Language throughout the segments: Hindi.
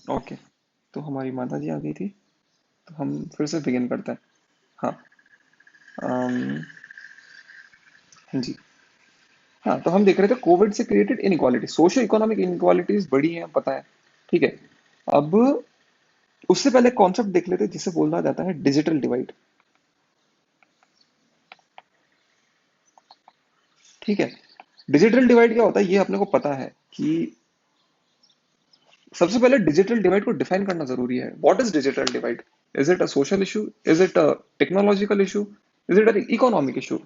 ओके, तो हमारी माता जी आ गई थी, तो हम फिर से बिगिन करते हैं। हाँ। अम, हाँ जी। हाँ, तो हम देख रहे थे कोविड से created inequality, socio economic inequalities बड़ी हैं, पता है। ठीक है। अब उससे पहले कॉन्सेप्ट देख लेते हैं जिसे बोला जाता है डिजिटल डिवाइड। ठीक है। डिजिटल डिवाइड क्या होता है ये अपने को पता है कि सबसे पहले डिजिटल डिवाइड को डिफाइन करना जरूरी है। What is digital divide? Is it a social issue? Is it a technological issue? Is it a economic issue?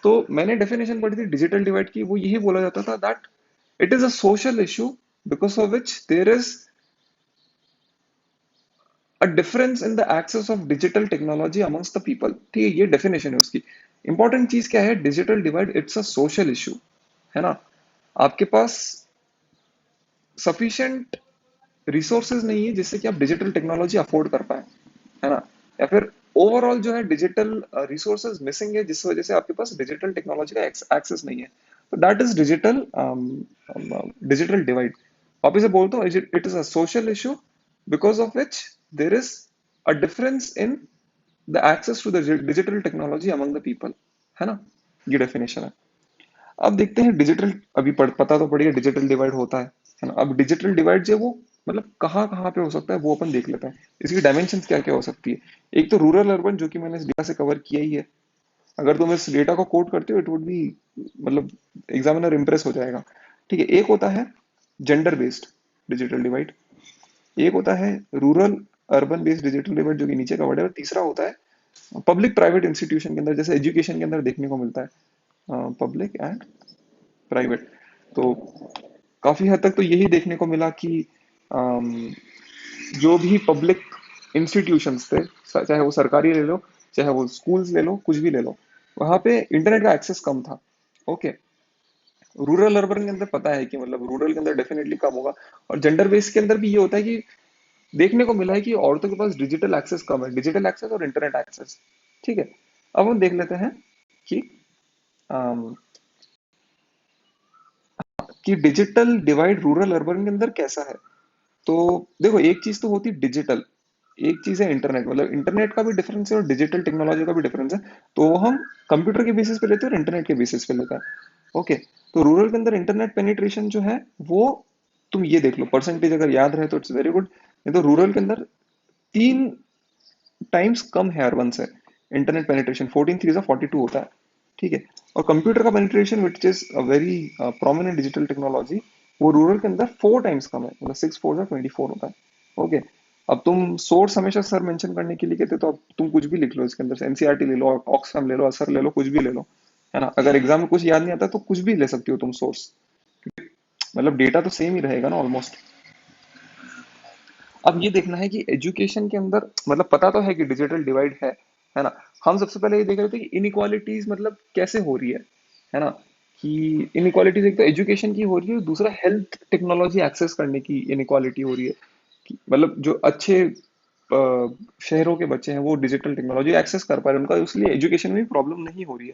तो मैंने डेफिनेशन पढ़ी थी डिजिटल डिवाइड की, वो यही बोला जाता था that it is a social issue because of which there is a difference in the access of digital technology amongst the people. ठीक है, ये डेफिनेशन है उसकी। इंपॉर्टेंट चीज क्या है? Digital divide it's a social issue, है ना। आपके पास सफिशिएंट रिसोर्सेज नहीं है जिससे कि आप डिजिटल टेक्नोलॉजी अफोर्ड कर पाए, है ना। या फिर ओवरऑल जो है डिजिटल रिसोर्सेज मिसिंग है जिस वजह से आपके पास डिजिटल टेक्नोलॉजी का एक्सेस नहीं है। तो that is digital digital divide. वापिस से बोलता हूँ, it is a social issue because of which there is a difference in the access to the digital technology among the people, है ना। ये डेफिनेशन है। अब देखते हैं डिजिटल, अभी पता तो पड़ेगा डिजिटल डिवाइड होता है ना। अब डिजिटल डिवाइड जो है वो मतलब कहाँ कहाँ पे हो सकता है वो अपन देख लेते हैं। इसकी डायमेंशंस क्या क्या हो सकती है। एक तो रूरल अर्बन, जो कि मैंने इस डेटा से कवर किया ही है। अगर तुम इस डेटा को कोट करते हो इट वुड बी मतलब एग्जामिनर इंप्रेस हो जाएगा। ठीक है। एक होता है जेंडर बेस्ड डिजिटल डिवाइड, एक होता है rural urban based digital divide जो कि नीचे का वर्ड है, और तीसरा होता है पब्लिक प्राइवेट इंस्टीट्यूशन के अंदर, जैसे एजुकेशन के अंदर देखने को मिलता है पब्लिक एंड प्राइवेट। तो काफी हद तक तो यही देखने को मिला कि अम, जो भी पब्लिक इंस्टीट्यूशंस थे, चाहे वो सरकारी ले लो, चाहे वो स्कूल्स ले लो, कुछ भी ले लो, वहां पे इंटरनेट का एक्सेस कम था। ओके। रूरल अर्बन के अंदर पता है कि मतलब रूरल के अंदर डेफिनेटली कम होगा। और जेंडर बेस के अंदर भी ये होता है कि देखने को मिला है कि औरतों के पास डिजिटल एक्सेस कम है, डिजिटल एक्सेस और इंटरनेट एक्सेस। ठीक है। अब हम देख लेते हैं कि अम, कि डिजिटल डिवाइड रूरल अर्बन के अंदर कैसा है। तो देखो, एक चीज तो होती है डिजिटल, एक चीज है इंटरनेट। मतलब इंटरनेट का भी डिफरेंस है और डिजिटल टेक्नोलॉजी का भी डिफरेंस है। तो वो हम कंप्यूटर के बेसिस पे लेते हैं और इंटरनेट के बेसिस पे लेते हैं। ओके। तो रूरल के अंदर इंटरनेट पेनिट्रेशन जो है वो, तुम ये देख लो परसेंटेज अगर याद रहे तो इट्स वेरी गुड। नहीं तो रूरल के अंदर 3 टाइम्स कम है अर्बन से। इंटरनेट पेनिट्रेशन 14 3 42 होता है। ठीक है। और कंप्यूटर का penetration which is a very prominent digital technology, वो रूरल के अंदर 4 टाइम्स कम है, मतलब 6 4 24 होता है। ओके। अब तुम सोर्स हमेशा सर मेंशन करने के लिए कहते हो, तो अब तुम कुछ भी लिख लो इसके अंदर से, एनसीईआरटी ले लो, ऑक्सफैम ले लो, असर ले लो, कुछ भी ले लो, है ना। अगर एग्जाम में कुछ याद नहीं आता तो कुछ भी ले सकती हो तुम सोर्स, मतलब डेटा तो सेम ही रहेगा ना ऑलमोस्ट। अब ये देखना है कि एजुकेशन के अंदर, मतलब पता तो है कि डिजिटल डिवाइड है ना। हम सबसे पहले ये देख रहे थे कि इनइक्वालिटीज मतलब कैसे हो रही है ना। कि इनइक्वालिटीज एक तो एजुकेशन की हो रही है, दूसरा हेल्थ टेक्नोलॉजी एक्सेस करने की इनइक्वालिटी हो रही है। मतलब जो अच्छे शहरों के बच्चे हैं वो डिजिटल टेक्नोलॉजी एक्सेस कर पा रहे हैं, उनका इसलिए एजुकेशन में प्रॉब्लम नहीं हो रही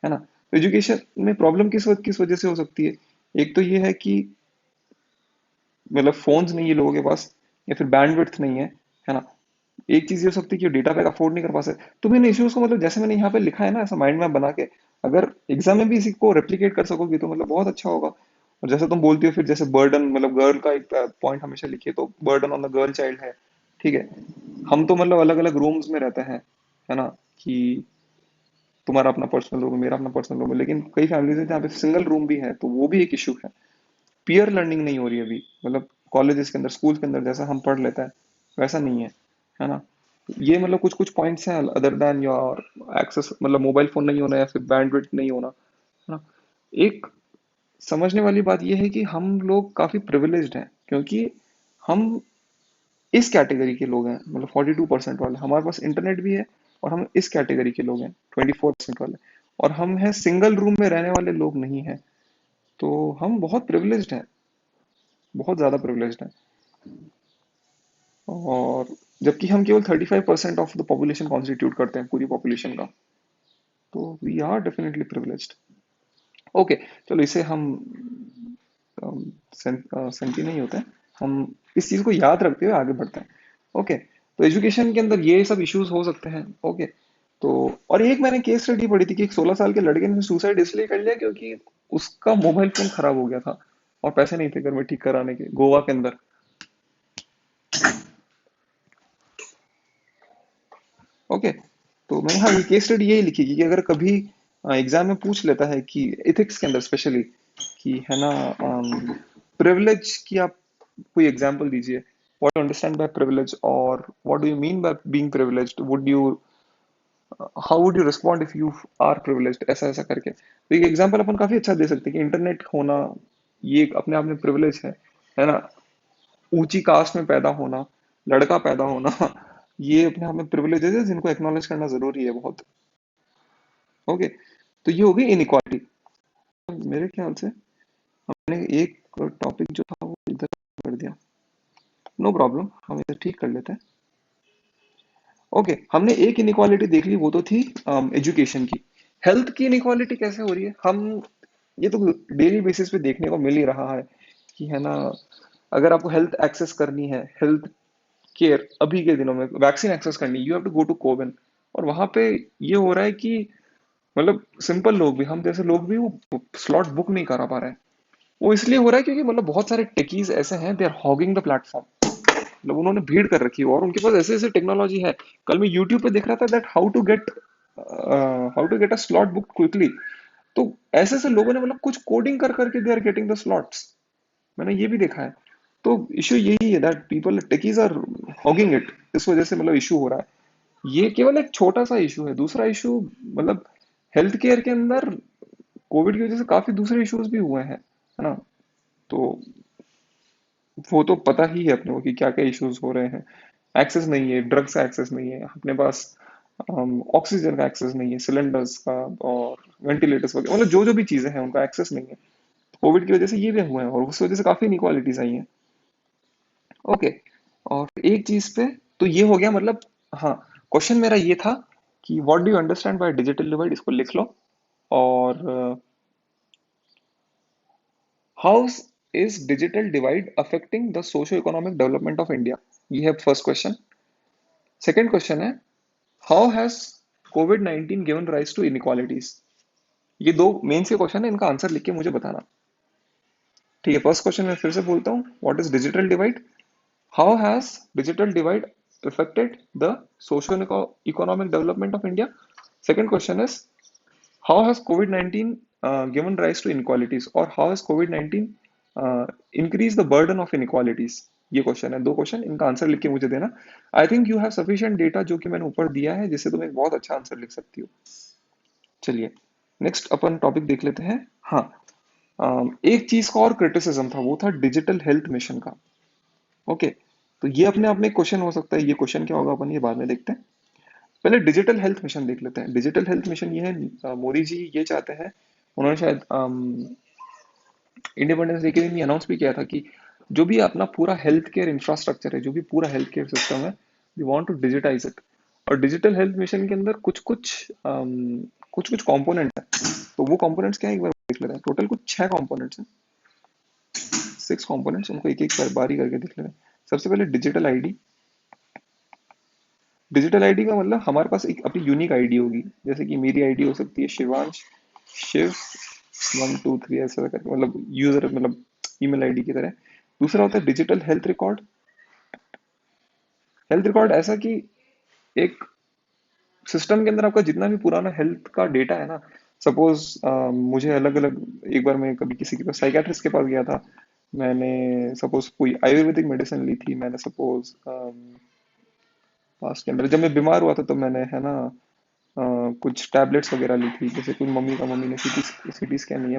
है ना। तो एजुकेशन में प्रॉब्लम किस वजह से हो सकती है। एक तो ये है कि मतलब फोन्स नहीं है लोगों के पास, या फिर बैंडविड्थ नहीं है ना। एक चीज ये हो सकती है कि डेटा पैक अफोर्ड नहीं कर पा सकते। तुम इन इश्यूज को मतलब जैसे मैंने यहाँ पे लिखा है ना ऐसा माइंड मैप बना के, अगर एग्जाम में भी इसी को रेप्लिकेट कर सकोगे तो मतलब बहुत अच्छा होगा। और जैसे तुम बोलती हो फिर, जैसे बर्डन, मतलब गर्ल का एक पॉइंट हमेशा लिखिए, तो burden on the girl child है। ठीक है। हम तो मतलब अलग अलग रूम्स में रहते हैं, है ना। कि तुम्हारा अपना पर्सनल रूम है, मेरा अपना पर्सनल रूम है, लेकिन कई फैमिलीज है जहाँ पे सिंगल रूम भी है, तो वो भी एक इशू है। पीयर लर्निंग नहीं हो रही है अभी, मतलब कॉलेजेस के अंदर, स्कूल के अंदर जैसा हम पढ़ लेते हैं वैसा नहीं है ना। ये मतलब कुछ कुछ पॉइंट्स हैं अदर देन योर एक्सेस, मतलब मोबाइल फोन नहीं होना या फिर बैंडविड्थ नहीं होना, है ना। एक समझने वाली बात यह है कि हम लोग काफी प्रिविलेज्ड हैं, क्योंकि हम इस कैटेगरी के लोग हैं, मतलब 42% वाले हमारे पास इंटरनेट भी है, और हम इस कैटेगरी के लोग हैं 24% वाले, और हम हैं सिंगल रूम में रहने वाले लोग नहीं हैं। तो हम बहुत प्रिविलेज्ड हैं, बहुत ज्यादा प्रिविलेज्ड हैं। और जबकि हम केवल 35% ऑफ द पॉपुलेशन कॉन्स्टिट्यूट करते हैं पूरी पॉपुलेशन का। तो we are definitely privileged. Okay. चलो इसे हम सेंटी नहीं होता है, हम इस चीज को याद रखते हुए आगे बढ़ते हैं। ओके, तो एजुकेशन के अंदर ये सब इश्यूज हो सकते हैं। ओके, तो और एक मैंने केस स्टडी पढ़ी थी कि एक 16 साल के लड़के ने सुसाइड इसलिए कर लिया क्योंकि उसका मोबाइल फोन खराब हो गया था और पैसे नहीं थे घर में ठीक कराने के, गोवा के अंदर। ओके, तो मैंने हाँ ये केस स्टडी यही लिखी कि अगर कभी एग्जाम में पूछ लेता है कि एथिक्स के अंदर स्पेशली कि है ना, प्रिविलेज की आप कोई एग्जांपल दीजिए, what you understand by privilege और what do you mean by being privileged, would you how would you respond if you are privileged, ऐसा ऐसा करके। तो एक एग्जांपल अपन काफी अच्छा दे सकते हैं कि इंटरनेट होना ये एक अपने आप में प्रिविलेज है ना। ऊंची कास्ट में पैदा होना, लड़का पैदा होना ये अपने आप में प्रिविलेजेस है जिनको एक्नॉलेज करना जरूरी है बहुत। ओके, तो ये होगी इनइक्वालिटी। मेरे ख्याल से हमने एक टॉपिक जो था वो इधर कर दिया। नो प्रॉब्लम, हम इसे ठीक कर लेते हैं। ओके, हमने एक इनइक्वालिटी देख ली, वो तो थी एजुकेशन की। हेल्थ की इनइक्वालिटी कैसे हो रही है, हम ये तो डेली बेसिस पे देखने को मिल ही रहा है कि है ना, अगर आपको हेल्थ एक्सेस करनी है, हेल्थ केयर अभी के दिनों में वैक्सीन एक्सेस करनी, you have to go to CoWIN. और वहां पे ये हो रहा है कि मतलब सिंपल लोग भी, हम जैसे लोग भी वो स्लॉट बुक नहीं करा पा रहे हैं। वो इसलिए हो रहा है क्योंकि मतलब बहुत सारे टेकीज ऐसे हैं, they are hogging the platform. मतलब उन्होंने भीड़ कर रखी है और उनके पास ऐसे ऐसे टेक्नोलॉजी है। कल मैं यूट्यूब पे देख रहा था that how to get a slot book quickly. तो ऐसे ऐसे लोगों ने मतलब कुछ कोडिंग कर करके they are getting the slots. मैंने ये भी देखा है। तो इशू यही है that people techies are hogging it, इस वजह से मतलब इशू हो रहा है। ये केवल एक छोटा सा इशू है। दूसरा इशू मतलब हेल्थ केयर के अंदर कोविड की वजह से काफी दूसरे इश्यूज भी हुए हैं, है ना। तो वो तो पता ही है अपने को कि क्या क्या इश्यूज हो रहे हैं। एक्सेस नहीं है, ड्रग्स का एक्सेस नहीं है अपने पास, ऑक्सीजन का एक्सेस नहीं है, सिलेंडर्स का और वेंटिलेटर्स वगैरह, मतलब जो जो भी चीजें हैं उनका एक्सेस नहीं है। कोविड की वजह से ये भी हुए हैं और उस वजह से काफी इनइक्वालिटीज आई हैं। ओके, और एक चीज पे तो ये हो गया मतलब, हाँ, क्वेश्चन मेरा ये था कि what do you understand by digital divide, इसको लिख लो। और how is digital divide affecting the socio economic development of India, ये है फर्स्ट क्वेश्चन। सेकेंड क्वेश्चन है how has COVID 19 given rise to inequalities. ये दो मेंस के क्वेश्चन है, इनका आंसर लिख के मुझे बताना। ठीक है, फर्स्ट क्वेश्चन मैं फिर से बोलता हूँ, what is digital divide, how has digital divide affected the socio-economic development of India. Second question is, how has COVID-19 given rise to inequalities, or how has COVID-19 increased the burden of inequalities? ये क्वेश्चन है, दो क्वेश्चन, इनका आंसर लिख के मुझे देना। I think you have sufficient data जो कि मैंने ऊपर दिया है, जिससे तुम एक बहुत अच्छा आंसर लिख सकती हो। चलिए, नेक्स्ट अपन टॉपिक देख लेते हैं। हाँ, एक चीज का और क्रिटिसिज्म था, वो था डिजिटल हेल्थ मिशन का। ओके, तो ये अपने आप में क्वेश्चन हो सकता है, ये क्वेश्चन क्या होगा अपन ये बाद में देखते हैं। पहले डिजिटल हेल्थ मिशन देख लेते हैं। डिजिटल हेल्थ मिशन ये है, मोदी जी ये चाहते हैं, उन्होंने शायद इंडिपेंडेंस डे के दिन ये अनाउंस भी किया था कि जो भी अपना पूरा हेल्थ केयर इंफ्रास्ट्रक्चर है, जो भी पूरा हेल्थ केयर सिस्टम है, we want to digitise it. और डिजिटल हेल्थ मिशन के अंदर कुछ कुछ कंपोनेंट्स हैं। तो वो कंपोनेंट्स क्या है, एक बार देख लेते हैं। टोटल कुछ 6 कंपोनेंट्स हैं, 6 कंपोनेंट्स, उनको एक एक बारी करके देख लेते हैं। सबसे पहले डिजिटल आईडी। डिजिटल आईडी का मतलब हमारे पास एक अपनी यूनिक आईडी होगी, जैसे कि मेरी आईडी हो सकती है शिवांश शिव 123 ऐसा करके, मतलब यूजर, मतलब ईमेल आईडी की तरह। दूसरा होता है digital health record. Health record ऐसा कि एक सिस्टम के अंदर आपका जितना भी पुराना हेल्थ का डेटा है ना, सपोज मुझे अलग अलग, एक बार मैं कभी किसी के पास साइकेट्रिस्ट के पास गया था, मैंने सपोज कोई आयुर्वेदिक मेडिसिन ली थी, मैंने सपोज पास के अंदर जब मैं बीमार हुआ था तो मैंने है ना कुछ टैबलेट्स वगैरह ली थी, जैसे कोई मम्मी ने सीटी स्कैन नहीं,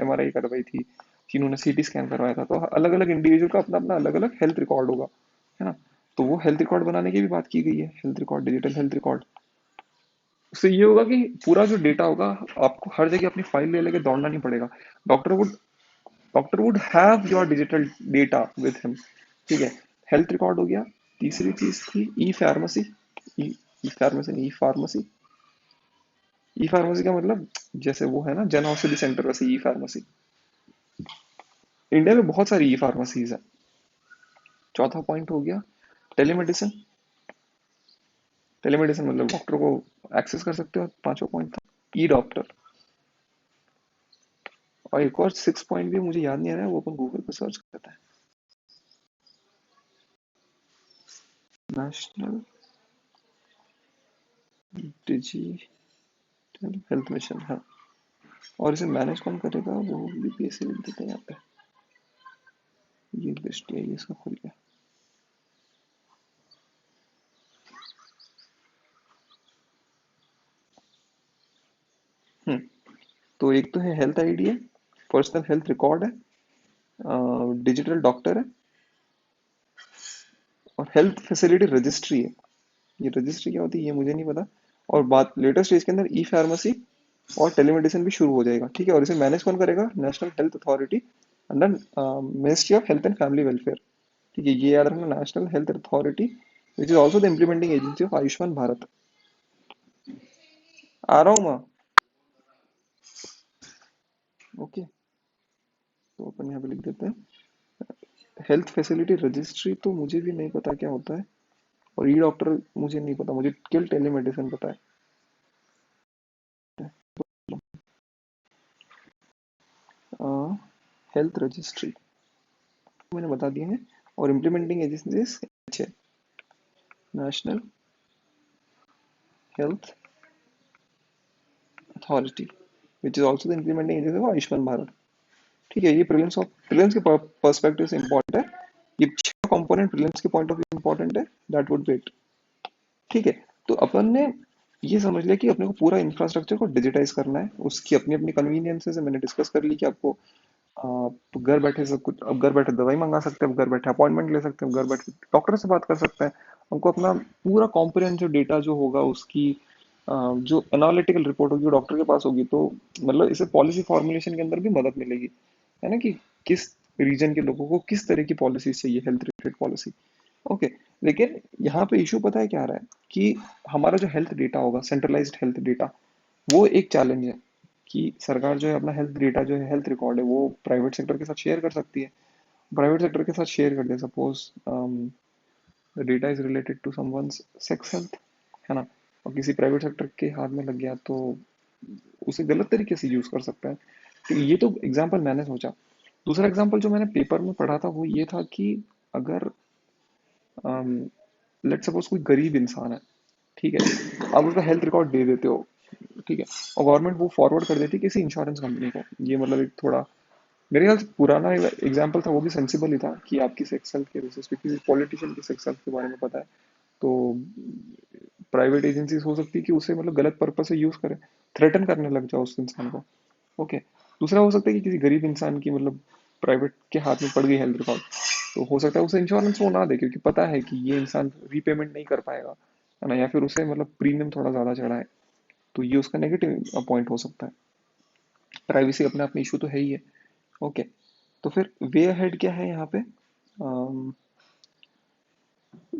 एमआरआई करवाई थी, चीनू ने सीटी स्कैन करवाया था। तो अलग अलग इंडिविजुअल का अपना अपना अलग अलग हेल्थ रिकॉर्ड होगा, है ना। तो वो हेल्थ रिकॉर्ड बनाने की भी बात की गई है, health record, digital health record. उससे ये होगा कि पूरा जो डेटा होगा, आपको हर जगह अपनी फाइल ले लेके दौड़ना नहीं पड़ेगा। Doctor would doctor would have your digital data with him. ठीक है, हेल्थ रिकॉर्ड हो गया। तीसरी चीज थी ई फार्मेसी। ई ई फार्मेसी नहीं, ई फार्मेसी। ई फार्मेसी का मतलब जैसे वो है ना जन औषधि सेंटर, वैसे ई फार्मेसी। इंडिया में बहुत सारी ई फार्मेसीज है। चौथा पॉइंट हो गया टेलीमेडिसिन। टेलीमेडिसिन मतलब डॉक्टर को एक्सेस कर सकते हो, पांचवा पॉइंट था। ई डॉक्टर। और एक और सिक्स पॉइंट भी मुझे याद नहीं आ रहा है, वो अपन गूगल पे सर्च करते हैं। नेशनल डिजिटल हेल्थ मिशन, हाँ। और इसे मैनेज कौन करेगा, वो बीपीएससी लिख देते हैं यहाँ पे। ये लिस्ट है, ये इसका खुल गया। हम्म। तो एक तो है हेल्थ आईडी है, पर्सनल हेल्थ रिकॉर्ड है, डिजिटल डॉक्टर है, और हेल्थ फैसिलिटी रजिस्ट्री है। ये रजिस्ट्री क्या होती है ये मुझे नहीं पता। और बात लेटेस्ट स्टेज के अंदर ई फार्मेसी और टेलीमेडिसिन भी शुरू हो जाएगा, ठीक है। और इसे मैनेज कौन करेगा, national health authority under ministry of health and family welfare. ठीक है, ये याद रखना, national health authority which is also the implementing agency of Ayushman Bharat. आ रहा हूँ मैं। ओके, तो अपन यहाँ पे लिख देते हैं हेल्थ फैसिलिटी रजिस्ट्री। तो मुझे भी नहीं पता क्या होता है। और ई डॉक्टर मुझे नहीं पता, मुझे केवल टेलीमेडिसिन पता है। हेल्थ रजिस्ट्री मैंने बता दिए हैं। और implementing agency national health authority which is also the implementing agency of Ayushman Bharat. ठीक है, ये प्रीलिम्स के पर्सपेक्टिव से इंपॉर्टेंट है। ये छह कंपोनेंट प्रीलिम्स के पॉइंट ऑफ व्यू इंपॉर्टेंट है। That would be it. ठीक है, तो अपन ने ये समझ लिया कि अपने को पूरा इंफ्रास्ट्रक्चर को डिजिटाइज करना है। उसकी अपनी अपनी कन्वीनियंसेस है, मैंने डिस्कस कर ली कि आपको आप घर बैठे सब कुछ, अब घर बैठे दवाई मंगा सकते हैं, अब घर बैठे अपॉइंटमेंट ले सकते हैं, अब घर बैठे डॉक्टर से बात कर सकते हैं। हमको अपना पूरा कॉम्प्रिहेंसिव डेटा जो होगा उसकी जो एनालिटिकल रिपोर्ट होगी वो डॉक्टर के पास होगी। तो मतलब इसे पॉलिसी फॉर्मुलेशन के अंदर भी मदद मिलेगी, है ना, कि किस रीजन के लोगों को किस तरह की पॉलिसीज चाहिए, हेल्थ रिलेटेड पॉलिसी। ओके। लेकिन यहाँ पे इशू पता है क्या आ रहा है कि हमारा जो हेल्थ डेटा होगा, सेंट्रलाइज्ड हेल्थ डेटा, वो एक चैलेंज है। कि सरकार जो है अपना हेल्थ डेटा जो है, हेल्थ रिकॉर्ड है, वो प्राइवेट सेक्टर के साथ शेयर कर सकती है। प्राइवेट सेक्टर के साथ शेयर कर दे, suppose the data is related to someone's sex health, है ना, और किसी प्राइवेट सेक्टर के हाथ में लग गया तो उसे गलत तरीके से यूज कर सकता है। तो ये तो एग्जाम्पल मैंने सोचा। दूसरा एग्जाम्पल जो मैंने पेपर में पढ़ा था वो ये था कि अगर लेट सपोज कोई गरीब इंसान है, ठीक है, आप उसका हेल्थ रिकॉर्ड दे देते हो, ठीक है, और गवर्नमेंट वो फॉरवर्ड कर देती है किसी इंश्योरेंस कंपनी को। ये मतलब एक थोड़ा मेरे ख्याल से पुराना एग्जाम्पल था, वो भी सेंसिबल ही था कि आपकी सेक्स हेल्थ के बेसिस पे किसी पॉलिटिशियन की सेक्स हेल्थ के बारे में पता है तो प्राइवेट एजेंसीज हो सकती है कि उसे मतलब गलत पर्पज से यूज करे, थ्रेटन करने लग जाओ उस इंसान को। ओके। दूसरा हो सकता है कि किसी गरीब इंसान की मतलब प्राइवेट के हाथ में पड़ गई हेल्थ रिकॉर्ड, तो हो सकता है उसे इंश्योरेंस वो ना दे क्योंकि पता है कि ये इंसान रीपेमेंट नहीं कर पाएगा, है ना, या फिर उसे मतलब प्रीमियम थोड़ा ज्यादा चढ़ा है। तो ये उसका नेगेटिव पॉइंट हो सकता है। प्राइवेसी अपने आप में इशू तो है ही है। ओके। तो फिर वे अहेड क्या है यहाँ पे,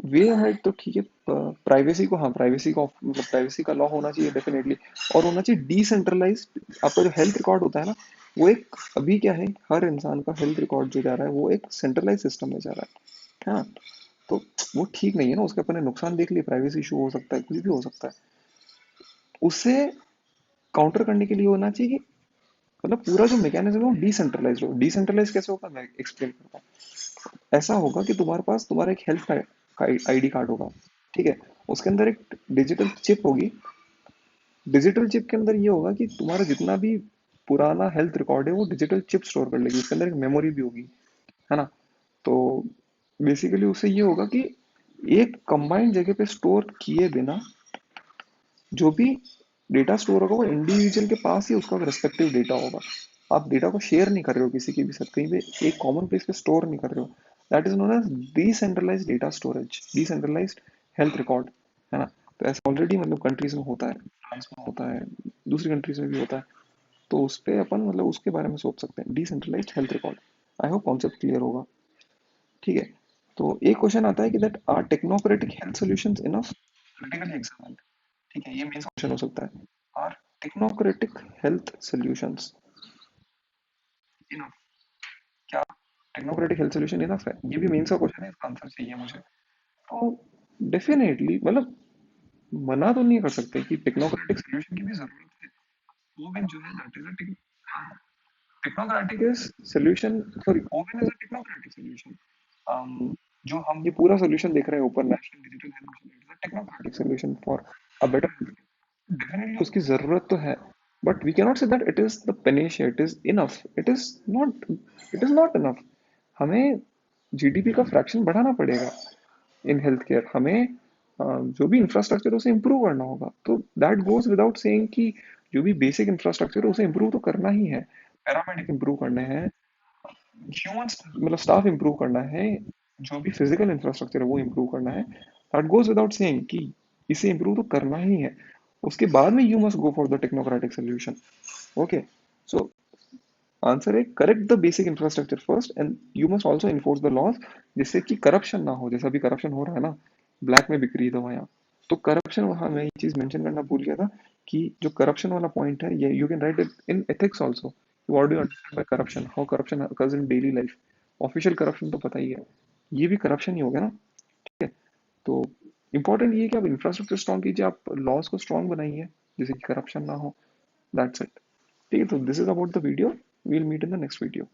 वे अहेड तो ठीक है, प्राइवेसी को, हाँ प्राइवेसी को मतलब प्राइवेसी का लॉ होना चाहिए डेफिनेटली। और होना चाहिए डिसेंट्रलाइज। आपका जो हेल्थ रिकॉर्ड होता है ना, वो एक अभी क्या है, हर इंसान का हेल्थ रिकॉर्ड जो जा रहा है वो एक सेंट्रलाइज सिस्टम में जा रहा है ना। तो वो ठीक नहीं है ना, उसके अपने नुकसान देख लिए, प्राइवेसी इशू हो सकता है, कुछ भी हो सकता है। उसे काउंटर करने के लिए होना चाहिए कि मतलब पूरा जो मैकेनिज्म है वो डिसेंट्रलाइज हो। डिसेंट्रलाइज कैसे होगा मैं एक्सप्लेन करता हूँ। ऐसा होगा कि तुम्हारे पास तुम्हारा एक हेल्थ का आईडी कार्ड होगा, ठीक है, उसके अंदर एक डिजिटल चिप होगी। डिजिटल चिप के अंदर ये होगा कि तुम्हारा जितना भी पुराना हेल्थ रिकॉर्ड है वो डिजिटल चिप स्टोर कर लेगी, उसके अंदर एक मेमोरी भी होगी, है ना। तो बेसिकली उससे ये होगा कि एक कंबाइंड जगह पे स्टोर किए बिना जो भी डेटा स्टोर होगा वो इंडिविजुअल के पास ही उसका रेस्पेक्टिव डेटा होगा। आप डेटा को शेयर नहीं कर रहे हो किसी के भी साथ, कहीं पे एक कॉमन प्लेस पे स्टोर नहीं कर रहे हो। That is known as decentralised data storage, decentralised health record, है ना। तो ऐसा ऑलरेडी मतलब कंट्रीज में होता है, फ्रांस में होता है, दूसरी कंट्रीज में भी होता है। तो उस पे अपन मतलब उसके बारे में सोच सकते हैं, decentralised health record. I hope concept clear होगा। ठीक है। तो एक क्वेश्चन आता है कि that are technocratic health solutions enough, critically examined. ठीक है, ये मेन क्वेश्चन हो सकता है। Are technocratic health solutions enough, क्या टेक्नोक्रेटिक हेल्थ सोल्यूशन इनफ है? ये भी मेंस का क्वेश्चन है, इसका आंसर चाहिए मुझे। तो डेफिनेटली मतलब मना तो नहीं कर सकते कि टेक्नोक्रेटिक सोल्यूशन की भी जरूरत है। ओवन जो है that is a technocratic is solution, sorry oven is a technocratic solution. जो हम ये पूरा सोल्यूशन देख रहे हैं ऊपर, national digital health mission, it is a technocratic solution for a better health. Definitely उसकी जरूरत तो है, but we cannot say that it is the panacea, it is enough, it is not enough. हमें जीडीपी का फ्रैक्शन बढ़ाना पड़ेगा इन हेल्थ केयर। हमें जो भी इंफ्रास्ट्रक्चर है उसे इम्प्रूव करना होगा। तो दैट गोज विदाउट सेइंग कि जो भी बेसिक इंफ्रास्ट्रक्चर है उसे इम्प्रूव तो करना ही है। पैरामेडिक इम्प्रूव करने हैं, ह्यूमंस मतलब स्टाफ इम्प्रूव करना है, जो भी फिजिकल इंफ्रास्ट्रक्चर है वो इम्प्रूव करना है। दैट गोज विदाउट सेइंग कि इसे इम्प्रूव तो करना ही है। उसके बाद में you must go for the technocratic solution. Okay, so answer है correct the basic infrastructure first and you must also enforce the laws, जिससे कि करप्शन ना हो। जैसा भी करप्शन हो रहा है ना, ब्लैक में बिक रही है दवाइयाँ, तो करप्शन, वहाँ मैं ये चीज मेंशन करना भूल गया था कि जो करप्शन वाला पॉइंट है, ये you can write it in ethics also. What do you understand bye corruption, how corruption occurs in daily life. Official corruption तो पता ही है, ये भी करप्शन ही हो गया ना। ठीक है, तो इंपॉर्टेंट ये है कि आप इंफ्रास्ट्रक्चर स्ट्रॉन्ग कीजिए, आप लॉज को स्ट्रॉन्ग बनाइए जिससे कि करप्शन ना हो। That's it. ठीक है, तो this is about the video, we'll meet in the next video.